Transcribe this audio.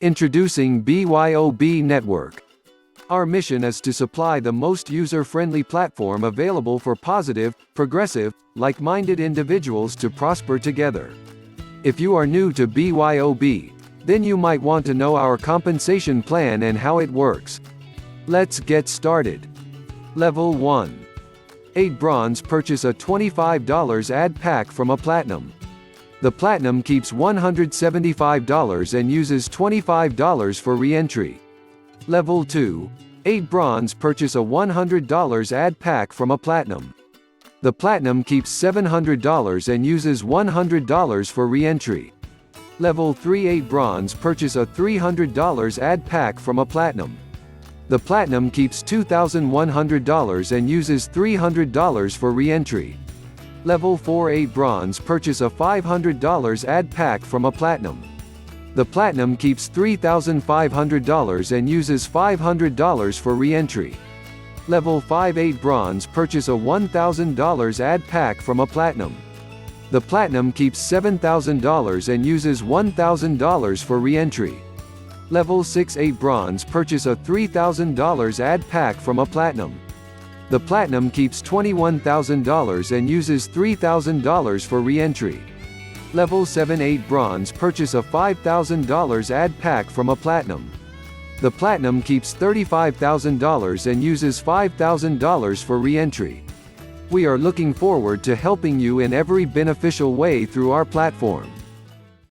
Introducing BYOB Network. Our mission is to supply the most user-friendly platform available for positive, progressive, like-minded individuals to prosper together. If you are new to BYOB, then you might want to know our compensation plan and how it works. Let's get started. Level 1. 8 bronze purchase a $25 ad pack from a platinum. The platinum keeps $175 and uses $25 for re-entry. Level 2. 8 bronze purchase a $100 ad pack from a platinum. The platinum keeps $700 and uses $100 for re-entry. Level 3. 8 bronze purchase a $300 ad pack from a platinum. The platinum keeps $2,100 and uses $300 for re-entry. Level 4. 8 bronze purchase a $500 ad pack from a platinum. The platinum keeps $3,500 and uses $500 for re-entry. Level 5. 8 bronze purchase a $1,000 ad pack from a platinum. The platinum keeps $7,000 and uses $1,000 for re-entry. Level 6. 8 bronze purchase a $3,000 ad pack from a platinum. The platinum keeps $21,000 and uses $3,000 for re-entry. Level 7. 8 bronze purchase a $5,000 ad pack from a platinum. The platinum keeps $35,000 and uses $5,000 for re-entry. We are looking forward to helping you in every beneficial way through our platform.